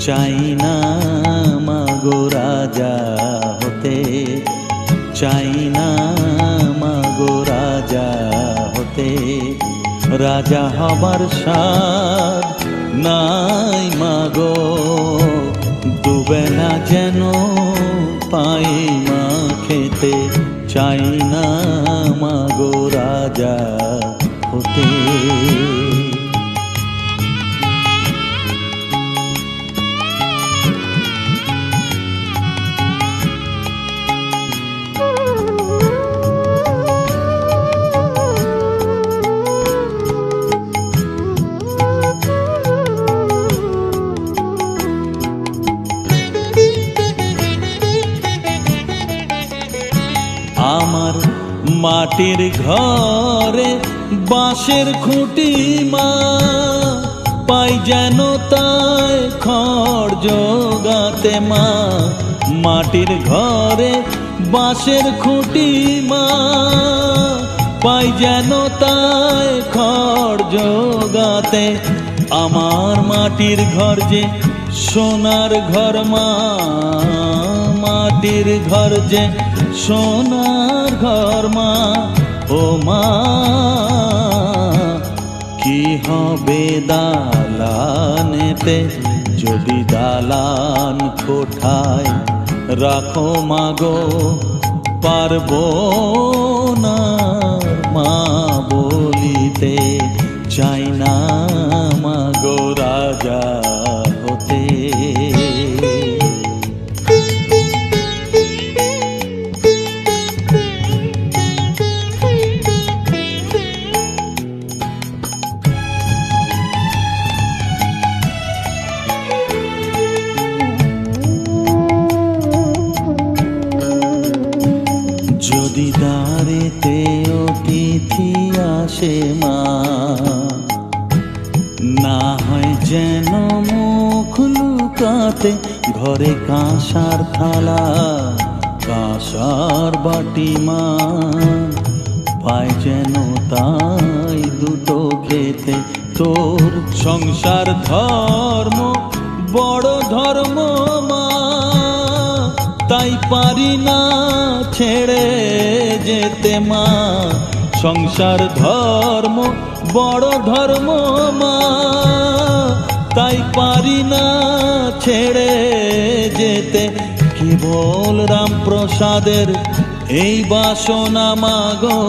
চাই না মাগো রাজা হতে, চাই না মাগো রাজা হতে। রাজা হবার সাধ নাই মাগো, দুবেলা যেন পাই মা খেতে। চাই না মাগো রাজা হতে। আমার মাটির ঘরে বাঁশের খুঁটি মা, পাই যেন তাই খড় জোগাতে মা। মাটির ঘরে বাঁশের খুঁটি মা, পাই যেন তাই খড় জোগাতে। আমার মাটির ঘর যে সোনার ঘর মা, মাটির ঘর যে সোনার ঘর মা। ও মা কি হবে দালানেতে, যদি দালান কোঠায় রাখো মাগো, পারবো না মা বলিতে। চাই না মাগো রাজা হতে। যদি দ্বারেতে অতিথি আসে মা, না হয় যেন মুখ লুকাতে। ঘরে কাঁসার থালা কাঁসার বাটি মা, পায় যেন তাই দুটো খেতে। তোর সংসার ধর্ম বড় ধর্ম মা, তাই পারি না ছেড়ে যেতে মা। সংসার ধর্ম বড় ধর্ম মা, তাই পারি না ছেড়ে যেতে। কেবল রামপ্রসাদের এই বাসনা মাগো,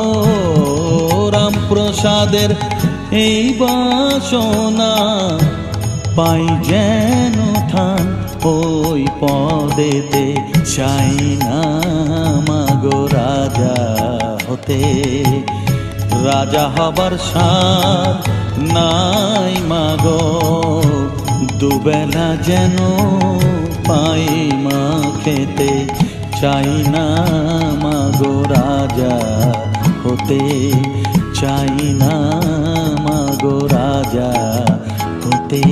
রামপ্রসাদের এই বাসনা। পাই যেন ঠান ওই পদেতে। চাই না মাগো রাজা হতে, রাজা হবার সাধ নাই মাগো, দুবেলা যেন পাই মা খেতে। চাই না মাগো রাজা হতে, চাই না মাগো রাজা হতে।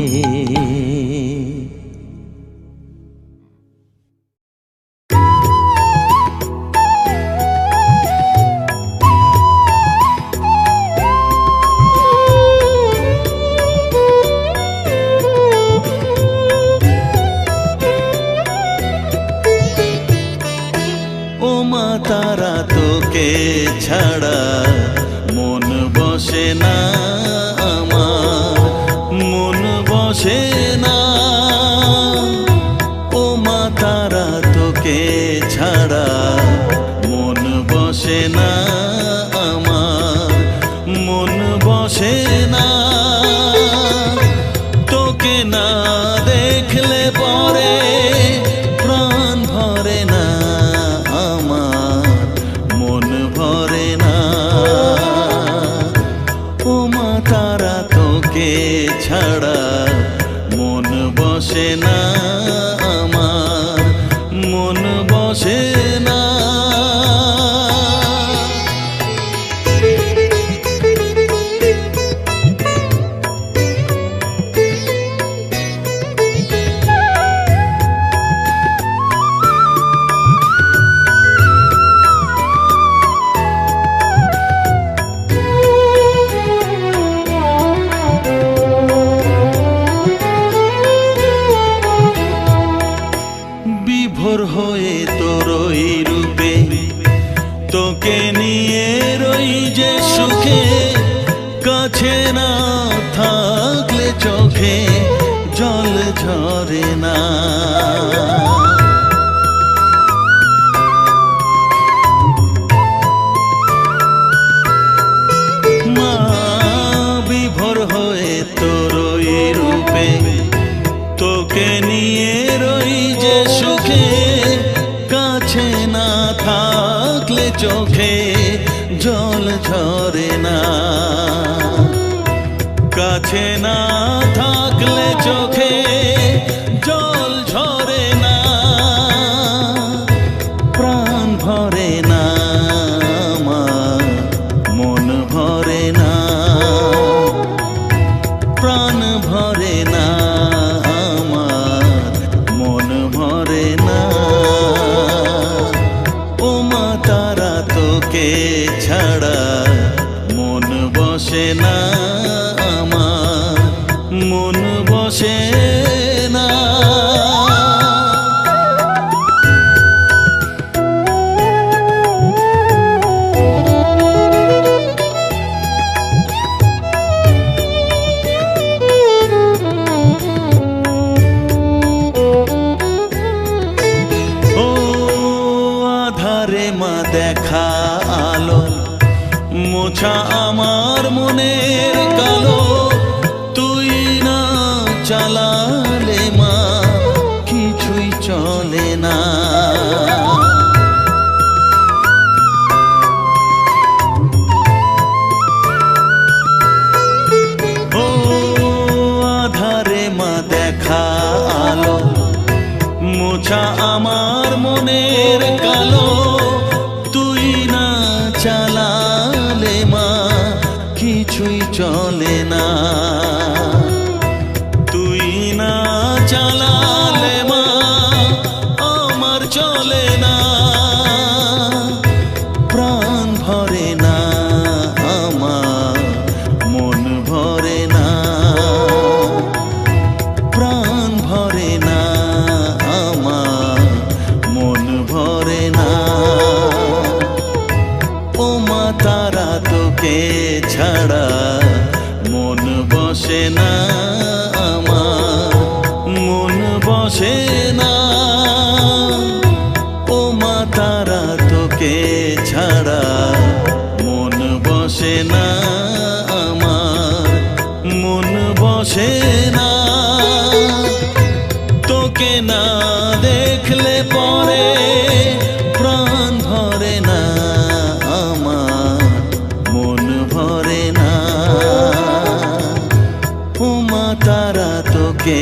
তারা তোকে ছাড়া মন বসে না আমার, মন বসে না। ও মা তারা তোকে ছাড়া মন বসে না আমার, মন বসে না। তোকে না দেখলে পরে প্রাণ ভরে না, ছাড়া মন বসে না আমার, মন বসে না। বিভোর হয়ে তোরই রূপে, তোকে নিয়ে রই যে সুখে, কাছে না থাকলে চোখে জল ঝরে না। মা বিভোর হয়ে তোরই রূপে, তোকে নিয়ে রই যে সুখে, কাছে না থাকলে চোখে জল ঝরে না। কাছে না থাকলে চোখে জল ঝরে না, প্রাণ ভরে না আমার, মন ভরে না, প্রাণ ভরে না আমার, মন ভরে না। ও মা তারা তোকে ছাড়া মন বসে না আমার, মন বসে না। ও আধারে মা দেখা আলো, মোছা আমার মনের কালো, তুই না চালালে মা কিছুই চলে না। ও আধারে মা দেখা আলো, মোছা আমার মনের কালো, তুই না চালালে মা কিছুই চলে না। তুই না চালালে মা আমার চলে না, প্রাণ ভরে না আমার, মন ভরে না, প্রাণ ভরে না আমার, মন ভরে না। ও মা তারা তোকে ছাড়া মন বসে না আমার, মন বসে না। ও মা তারা তোকে ছাড়া মন বসে না আমার, মন বসে না। তোকে না দেখলে পরে প্রাণ ভরে না আমার, মন ভরে না। ও মা তারা তোকে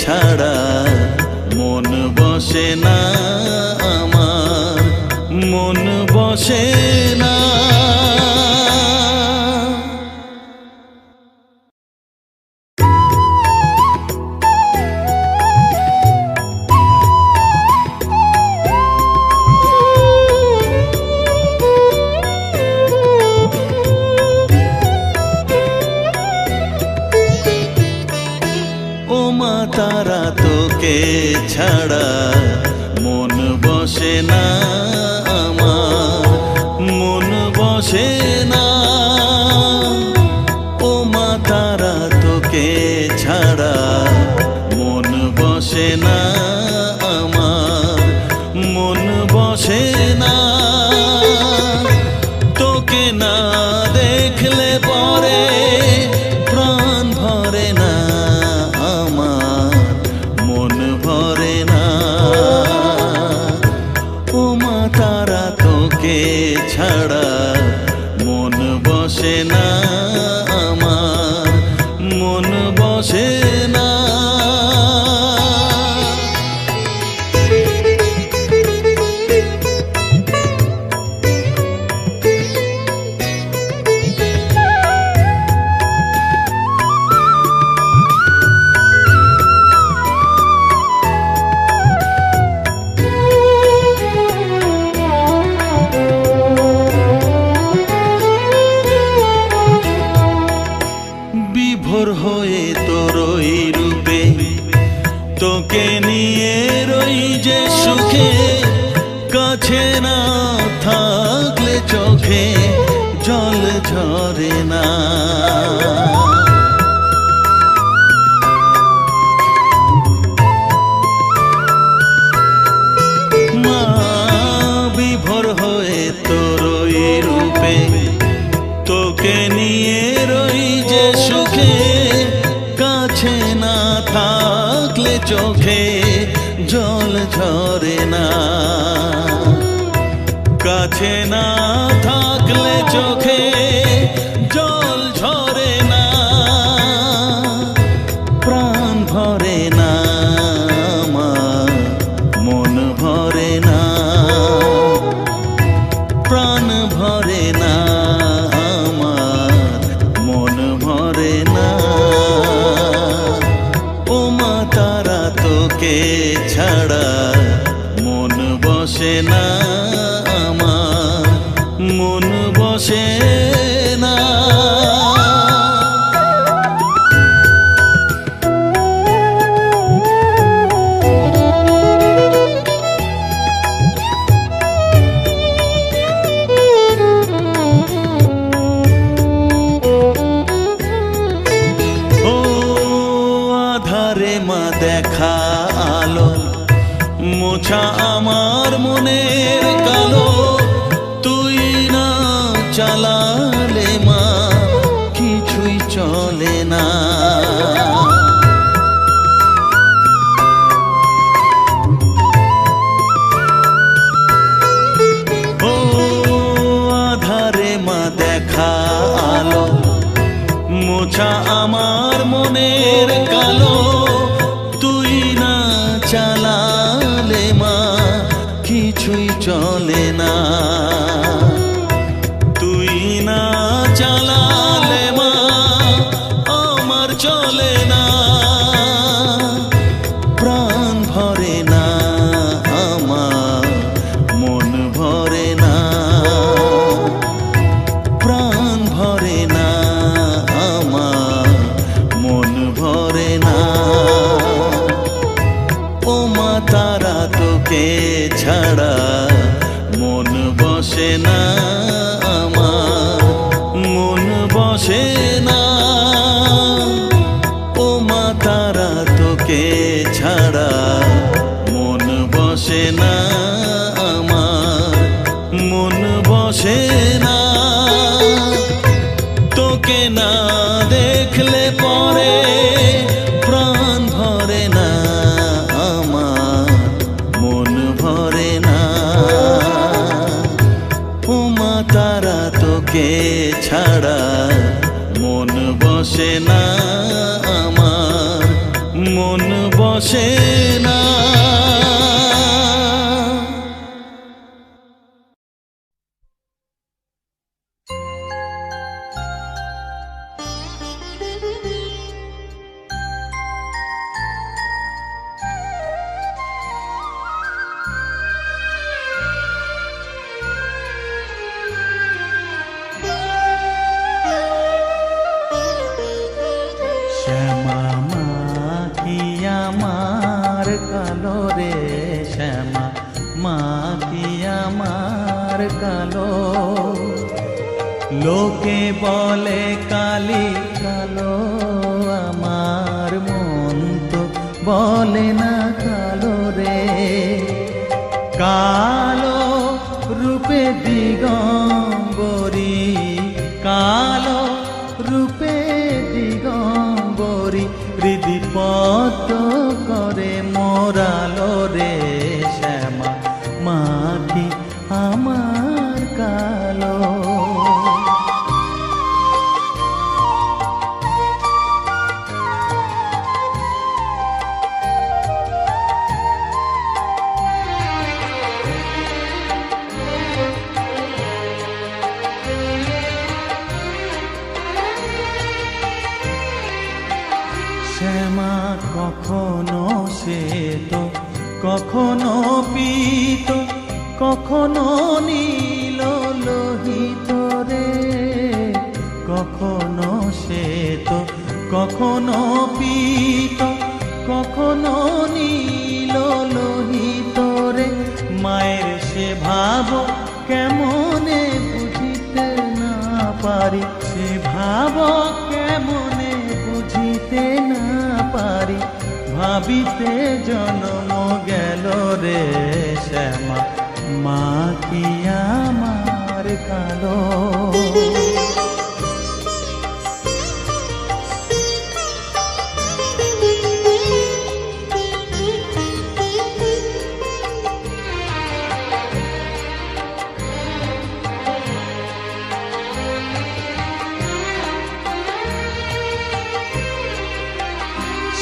ছাড়া মন বসে না আমার, মন বসে না। ও মা তারা তোকে ছাড়া মন বসে না আমার, মন বসে না। ও মা তারা তোকে ছাড়া মন বসে না আমার, মন বসে না। তোকে না দেখলে পরে প্রাণ ভরে না আমার, মন ভরে না। ও মা তারা তোকে ছাড়া মন বসে না আমার, মন বসে না। সুখে কাছে না থাকলে চোখে জল ঝরে না। মা বিভোর হয়ে তোর ওই রূপে তোকে নিয়ে রই যে সুখে কাছে না থাকলে চোখে জল ঝরে না। কাছে না থাকলে চোখে জল ঝরে না। প্রাণ ভরে না আমার, মন ভরে না। প্রাণ ভরে না আমার, মন ভরে না। ও মা তারা তোকে ছাড়া মন বসে না আমার, মন বসে না। ও আধারে মা দেখা আলো মোছা আমার মনের কালো। তুই না চালালে মা কিছুই চলে না। ও আধারে মা দেখা আলো মোছা আমার মনের কালো। তুই না চালালে মা কিছুই চলে না। তুই না চালালে মা আমার চলে না। প্রাণ ভরে না আমার, মন ভরে না। প্রাণ ভরে না আমার, মন ভরে না। ও মা তারা তোকে ছাড়া মন বসে না আমার, মন বসে না। ও মা তারা তোকে ছাড়া মন বসে না আমার, মন বসে না। তোকে না দেখলে পরে প্রাণ ভরে না আমার, মন ভরে না। ও মা তারা তোকে ছাড়া মন বসে না আমার, মন বসে না। শ্যামা মা কি আমার কালো রে, শ্যামা মা কি আমার কালো। লোকে বলে কালি কালো, আমার মন তো বলে না কালো রে। কালো রূপে দিগম্বরী, কালো রূপে দিগম্বরী, হৃদিপত করে মোরালো রে। শ্যামা মা কি আমার কালো। শ্যামা কখনো শ্বেত, কখনো পীত, কখনো নীল লোহিত রে। কখনো শ্বেত, কখনো পীত, কখনো নীল লোহিত রে। ভাবিতে জন্ম গেল রে শ্যামা, মা কি আমার কালো।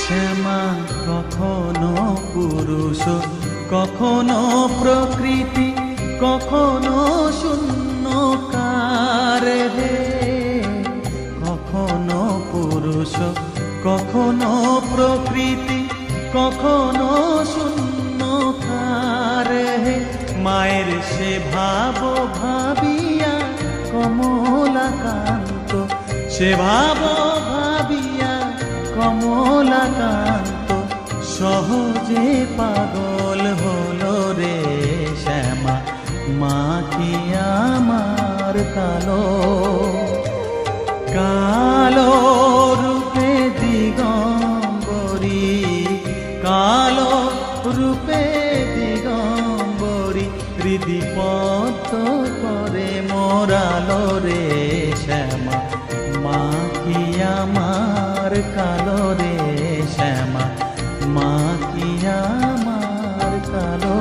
শ্যামা কখনো পুরুষ, কখনো প্রকৃতি, কখনো শূন্যকার হে। কখনো পুরুষ, কখনো প্রকৃতি, কখনো শূন্যকার হে। মায়ের সে ভাব ভাবিয়া কমলাকান্ত, সে ভাব ভাবিয়া কমলাকান্ত সহজে পাগল হলো রে শ্যামা, মা কি আমার কালো। কালো রূপে দিগম্বরী, কালো রূপে দিগম্বরী, হৃদি পদ্ম করে মোরালো রে শ্যামা, মা কি আমার কালো রে শ্যামা, মা কি আমার কালো।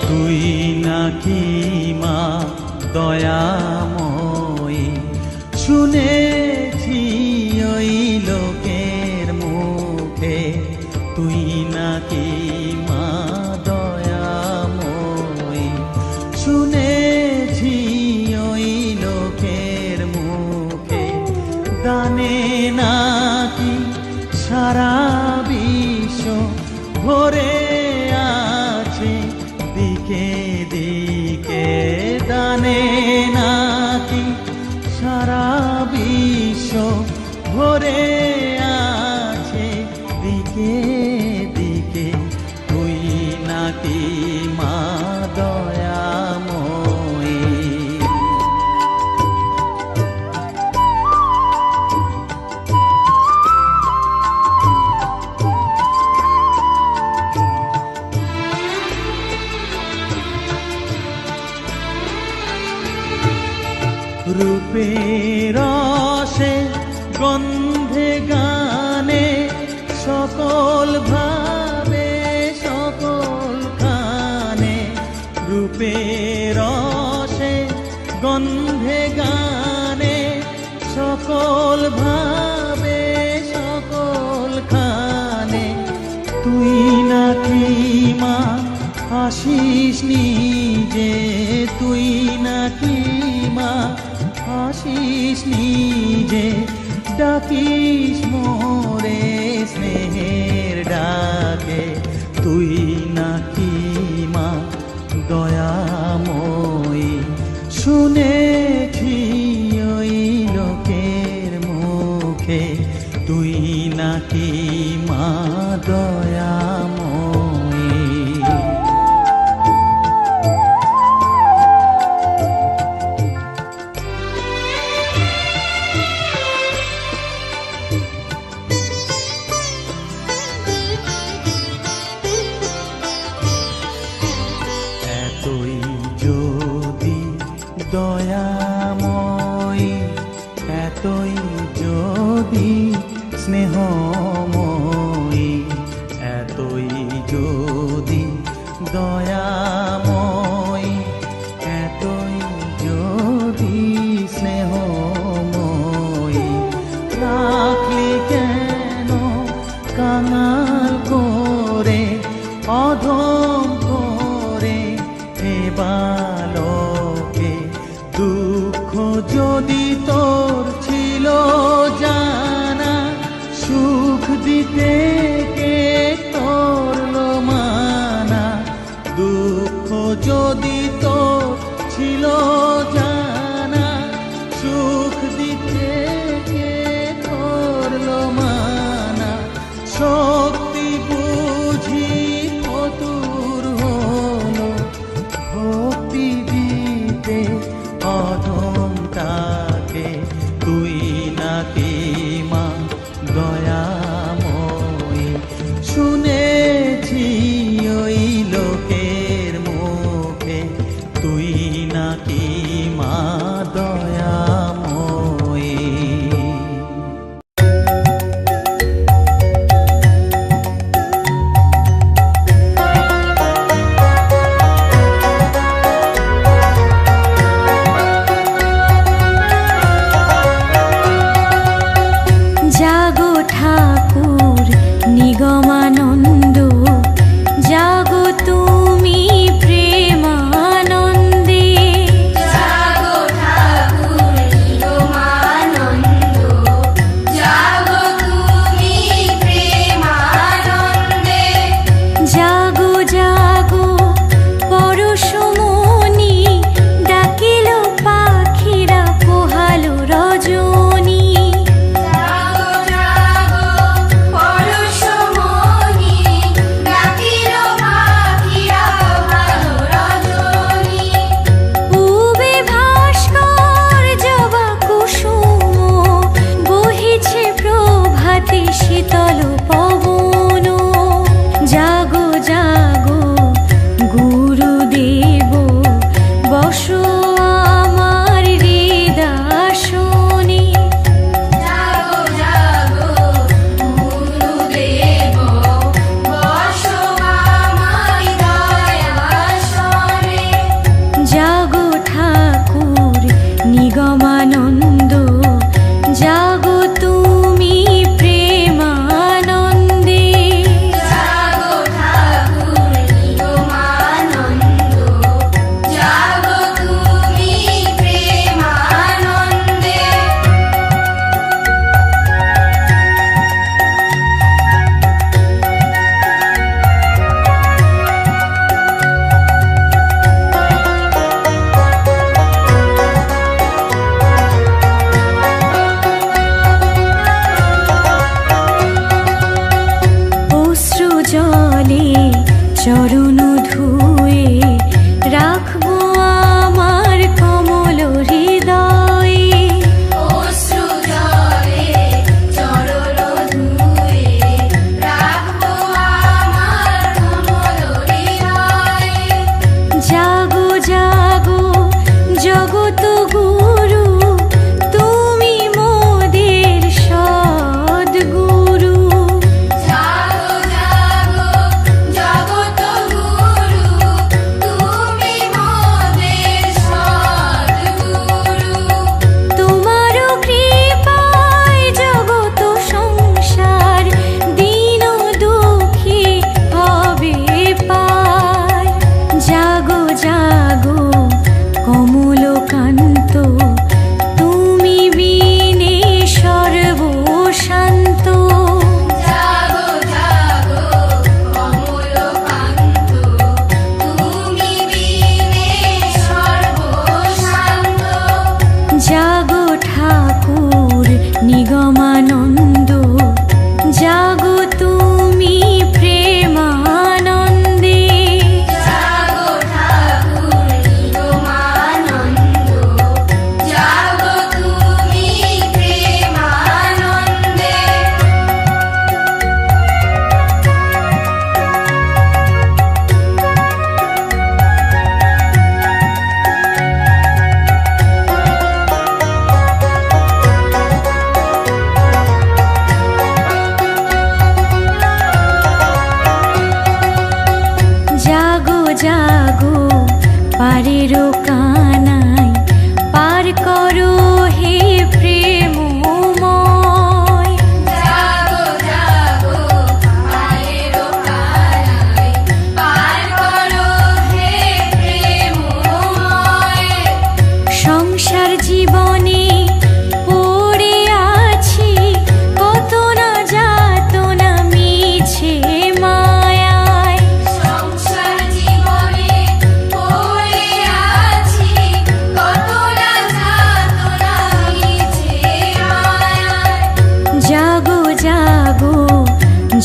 তুই নাকি মা দয়াময়ী, শুনেছি ওই লোকের মুখে, তুই নাকি মা দয়াময়ী, শুনেছি ওই লোকের মুখে। দানে নাকি সারা বিশ্ব ভরে আছে দিকে দিকে, দানে নাকি সারা বিশ্ব ভরে আছে দিকে দিকে, তুই নাকি মা দয়াময়ী। রূপের রসে গন্ধে গানে সকল ভাবে সকল খানে, রূপের রসে গন্ধে গানে সকল ভাবে সকল খানে, তুই নাকি মা আসিস নিজে, তুই নাকি মা আসিস নিজে, ডাকিস মোরে স্নেহের ডাকে, তুই নাকি মা দয়াময়ী, শুনেছি ওই লোকের মুখে, তুই নাকি মা দয়াময়ী। এতই যদি দয়াময়ী, এতই যদি বালকে দুঃখ যদি তোর ছিল জানা, সুখ দিতে কে করলো মানা। দুঃখ যদি তোর ছিল জানা, সুখ দিতে কে করলো মানা। শক্তি বুঝি কতুর হলো, ভক্তি দিতে অধমটাকে। তুই নাকি মা দয়াময়ী, শুনেছি ওই লোকের মুখে তুই নাকি মা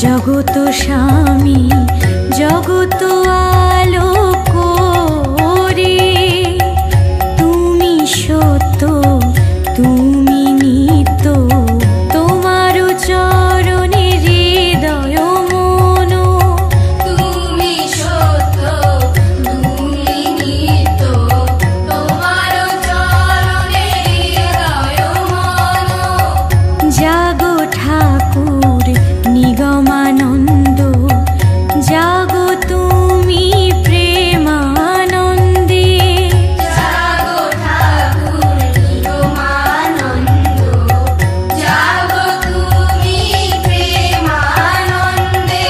জগত স্বামী জগত আলোক করে, তুমি সত্য তুমি নিত্য, তোমার চরণে হৃদয় মন। তুমি সত্য তুমি নিত্য, তোমার চরণে হৃদয় মন। জাগো ঠাকুর নিগমানন্দ, জাগো তুমি প্রেমানন্দে। জাগো ঠাকুর নিগমানন্দ, জাগো তুমি প্রেমানন্দে।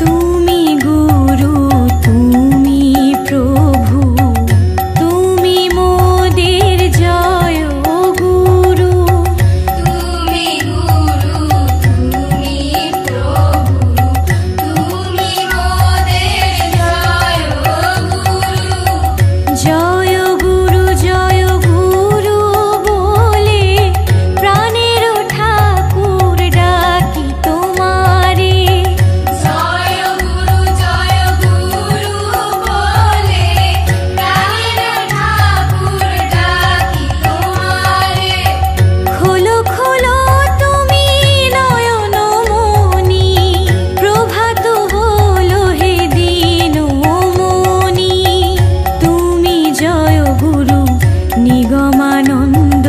তুমি গুরু তুমি প্রভু, তুমি মোদের জয় গুরু। তুমি গুরু তুমি প্রভু, তুমি মোদের জয় গুরু। জয় গুরু বলে প্রাণের ঠাকুর ডাকি তোমারে। জয় গুরু বলে প্রাণের ঠাকুর ডাকি তোমারে। খোলো খোলো তুমি নয়ন মনি, প্রভাত হলো হে দিন মনি। তুমি জয় গুরু নিগমানন্দ,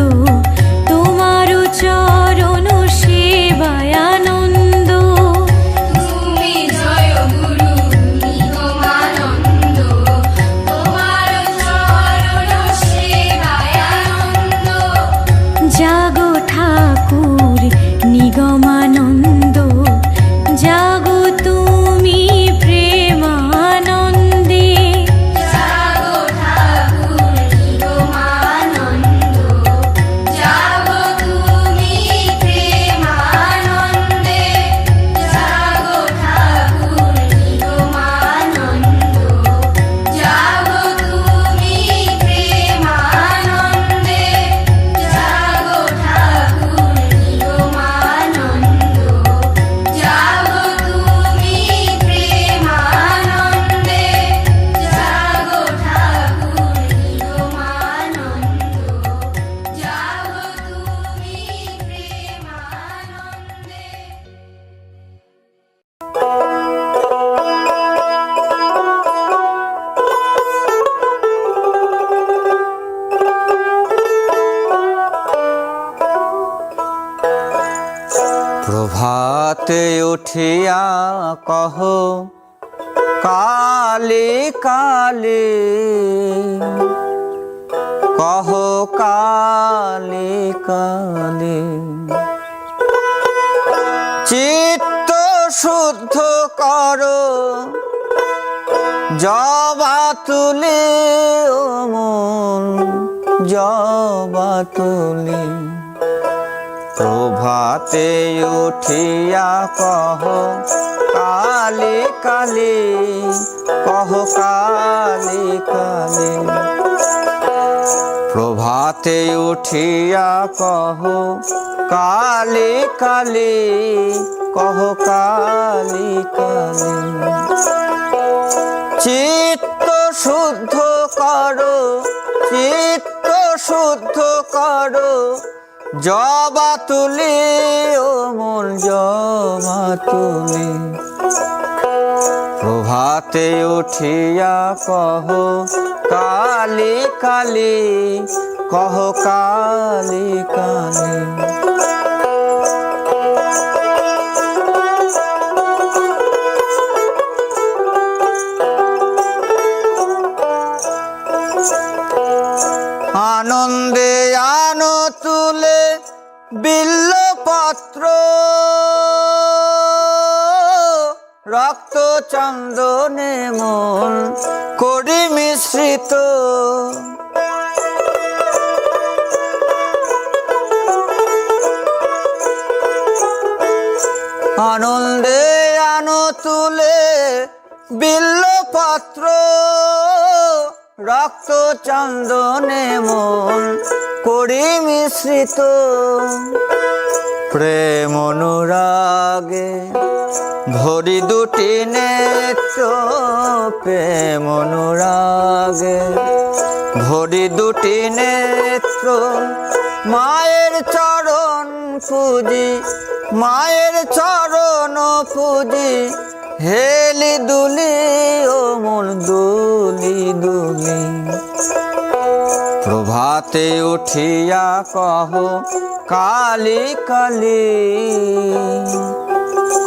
তোমার চরণ সেবায় আনন্দ। তুমি জয় গুরু নিগমানন্দ, তোমার চরণ সেবায় আনন্দ। জাগো ঠাকুর নিগমানন্দ, জাগো তুমি প্রেমানন্দে। জাগো ঠাকুর নিগমানন্দ, জাগো তুমি প্রেমানন্দে। জাগো ঠাকুর নিগমানন্দ, জাগো তুমি প্রেমানন্দে। জাগো ঠাকুর নিগমানন্দ, জাগো তুমি প্রেমানন্দে। জাগো ঠাকুর নিগমানন্দ, জাগো তুমি প্রেমানন্দে। প্রভাতে উঠিয়া কহ কালে কালে, কহ কালে কালে। চিত্ত শুদ্ধ করো জবা তুলে, ও মন জবা তুলে। প্রভাতে উঠিয়া কহ কালে কালে, কহ কালে কালে। প্রভাতে উঠিয়া কহ কালে কালে, কহ কালে কালে। চিত্ত শুদ্ধ করো চিত্ত শুদ্ধ করো জবা তুলে, ও মন জবা তুলে। প্রভাতে উঠিয়া কহ কালে কালে, কহ কালে কালে। আনন্দে আনো তুলে বিল্লপত্র, রক্ত চন্দনে মন করি মিশ্রিত। আনন্দে আনো তুলে বিল্লপত্র, রক্ত চন্দনে মন করি মিশ্রিত। প্রেম অনুরাগে ভরি দুটি নেত্র, প্রেম অনুরাগে ভরি দুটি নেত্র। মায়ের চরণ পুজি, মায়ের চরণ পুজি, হেলি দুলি ও মন দুলি দুলি। প্রভাতে উঠিয়া কহ কালী কালী,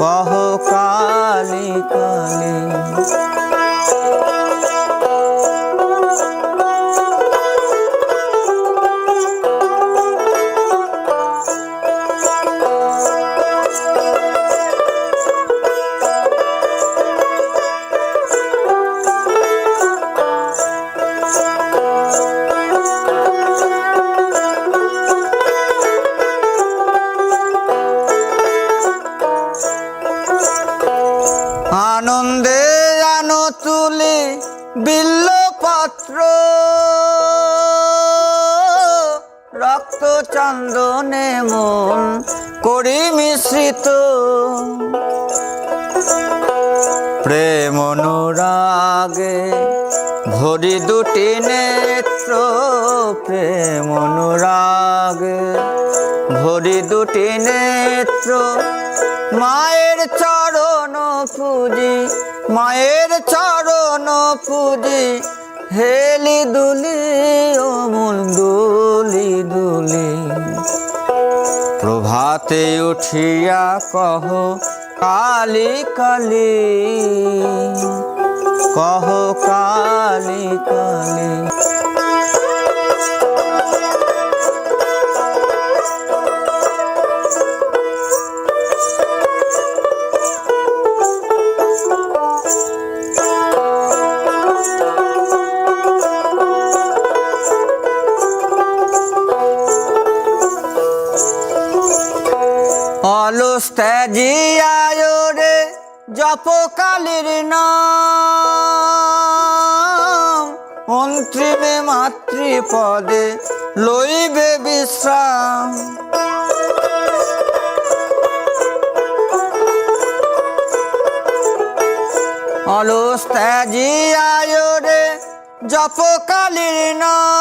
কহ কালী কালী। আনন্দে আনো তুলি বিল্লপত্র, রক্ত চন্দনে মন করি মিশ্রিত। প্রেম অনুরাগে ভরি দুটি নেত্র, প্রেম অনুরাগে ভরি দুটি নেত্র। মায়ের চরণ পুজি, মায়ের চরণ পুজি, হেলি দুলি ও মন দুলি দুলি। প্রভাতে উঠিয়া কহ কালী কালী, কহ কালী কালী। অলস ত্যাজিয়ায় রে জপ কালীর নাম, অন্তিমে মাতৃপদে লইবে বিশ্রাম। অলস ত্যাজিয়ায় রে জপ কালীর নাম,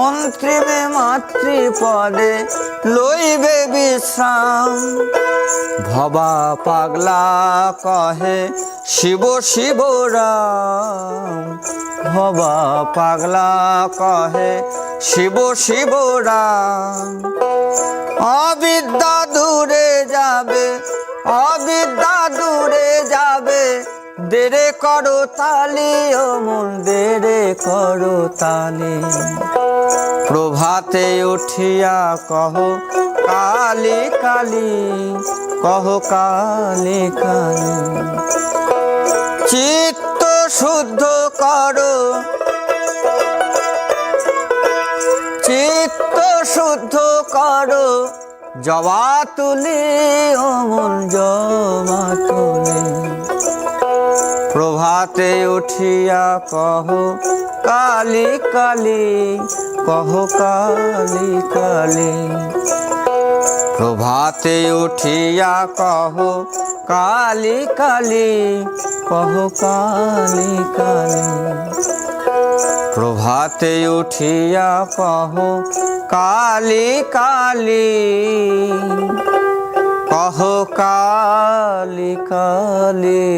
অন্তিমে মাতৃপদে লইবে বিশ্রাম। ভবা পাগলা কহে শিব শিব রাম, ভবা পাগলা কহে শিব শিব রাম। অবিদ্যা দূরে যাবে, অবিদ্যা দূরে যাবে, দেরে করো তালি ও মন দেরে করো তালি। প্রভাতে উঠিয়া কহ কালী কালী, কহ কালী কালী। চিত্ত শুদ্ধ করো, চিত্ত শুদ্ধ করো, জবা তুলি ও মন জবা তুলি। প্রভাতে উঠিয়া কহ কালী কালী, কহ কালী কালী। প্রভাতে উঠিয়া কহ কালী কালী, কহ কালী কালী। প্রভাতে উঠিয়া কহ কালী কালী, কহ কালী কালী।